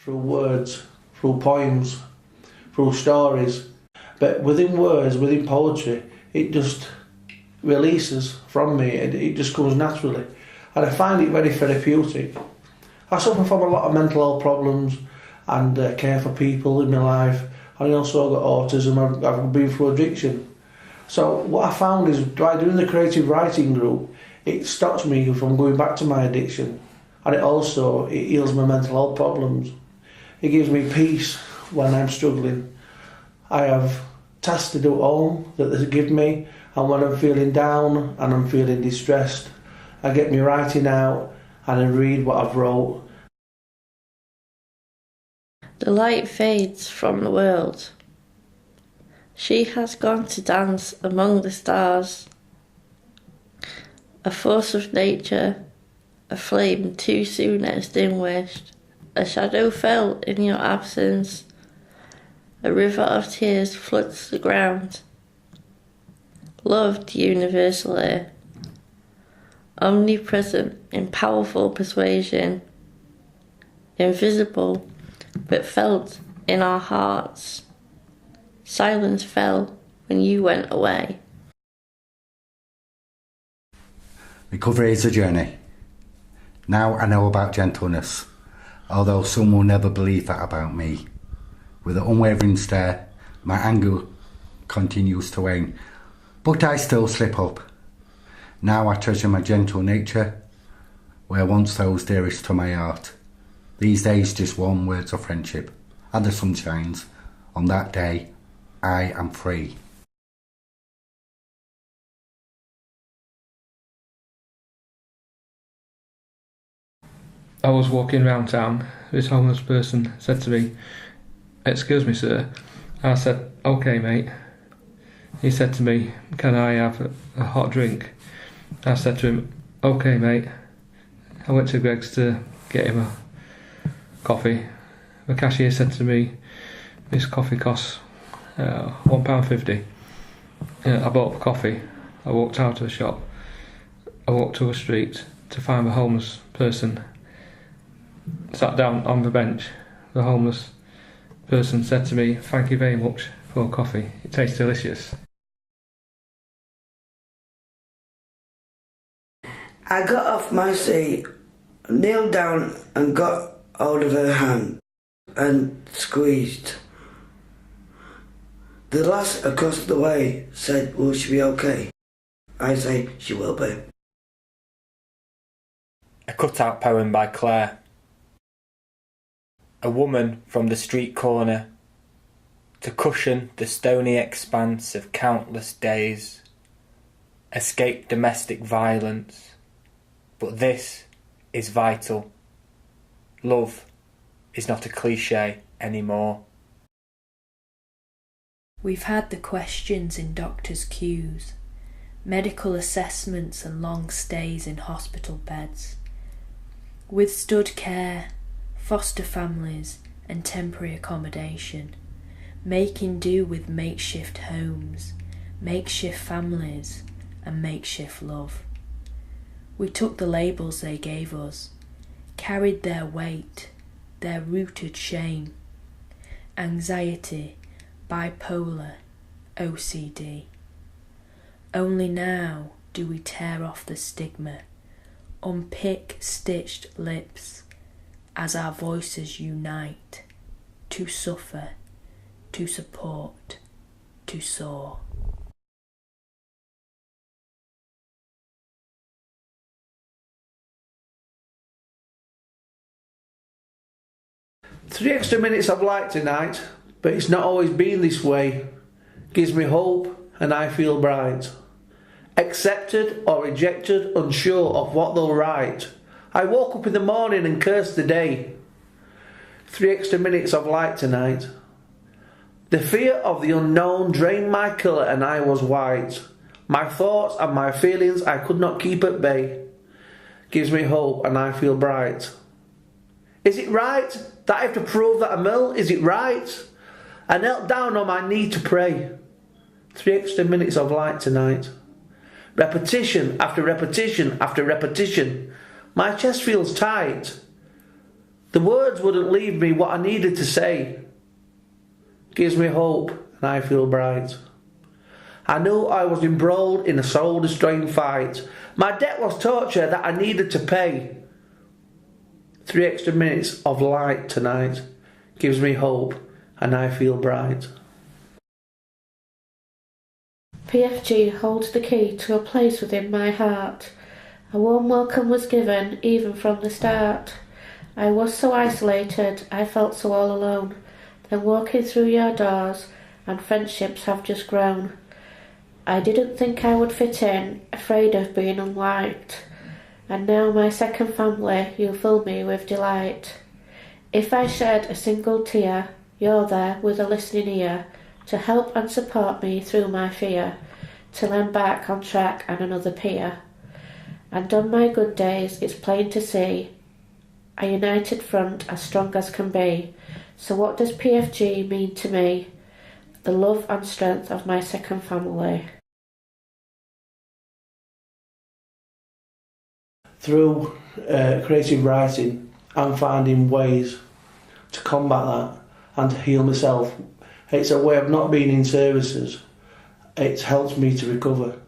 through words, through poems, through stories. But within words, within poetry, it just releases from me. It just comes naturally. And I find it very therapeutic. I suffer from a lot of mental health problems and care for people in my life. And I also got autism. I've been through addiction. So what I found is by doing the creative writing group, it stops me from going back to my addiction. And it heals my mental health problems. It gives me peace when I'm struggling. I have tasks to do at home that they give me, and when I'm feeling down and I'm feeling distressed, I get my writing out and I read what I've wrote. The light fades from the world. She has gone to dance among the stars. A force of nature, a flame too soon extinguished. A shadow fell in your absence. A river of tears floods the ground. Loved universally, omnipresent in powerful persuasion, invisible but felt in our hearts. Silence fell when you went away. Recovery is a journey. Now I know about gentleness, although some will never believe that about me. With an unwavering stare, my anger continues to wane, but I still slip up. Now I treasure my gentle nature, where once those dearest to my heart. These days just warm words of friendship, and the sun shines. On that day, I am free. I was walking round town. This homeless person said to me, "Excuse me, sir." I said, "Okay, mate." He said to me, "Can I have a hot drink?" I said to him, "Okay, mate." I went to Greg's to get him a coffee. The cashier said to me, "This coffee costs £1.50. I bought the coffee. I walked out of the shop. I walked to a street to find the homeless person. Sat down on the bench. The homeless person said to me, "Thank you very much for coffee. It tastes delicious." I got off my seat, kneeled down and got hold of her hand and squeezed. The lass across the way said, "Will she be okay?" I say, "She will be." A cutout poem by Claire. A woman from the street corner, to cushion the stony expanse of countless days, escape domestic violence, but this is vital. Love is not a cliché anymore. We've had the questions in doctors' queues, medical assessments and long stays in hospital beds, withstood care, foster families and temporary accommodation, making do with makeshift homes, makeshift families and makeshift love. We took the labels they gave us, carried their weight, their rooted shame, anxiety, bipolar, OCD. Only now do we tear off the stigma, unpick stitched lips, as our voices unite, to suffer, to support, to soar. Three extra minutes of light tonight, but it's not always been this way. Gives me hope and I feel bright. Accepted or rejected, unsure of what they'll write. I woke up in the morning and cursed the day. 3 extra minutes of light tonight. The fear of the unknown drained my colour and I was white. My thoughts and my feelings I could not keep at bay. Gives me hope and I feel bright. Is it right that I have to prove that I'm ill? Is it right? I knelt down on my knee to pray. 3 extra minutes of light tonight. Repetition after repetition after repetition. My chest feels tight. The words wouldn't leave me what I needed to say. Gives me hope and I feel bright. I knew I was embroiled in a soul-destroying fight. My debt was torture that I needed to pay. 3 extra minutes of light tonight gives me hope and I feel bright. PFG holds the key to a place within my heart. A warm welcome was given even from the start. I was so isolated, I felt so all alone. Then walking through your doors and friendships have just grown. I didn't think I would fit in, afraid of being unliked. And now my second family, you fill me with delight. If I shed a single tear, you're there with a listening ear to help and support me through my fear, till I'm back on track and another peer. And on my good days it's plain to see a united front as strong as can be. So what does PFG mean to me? The love and strength of my second family. Through creative writing, I'm finding ways to combat that and to heal myself. It's a way of not being in services. It's helped me to recover.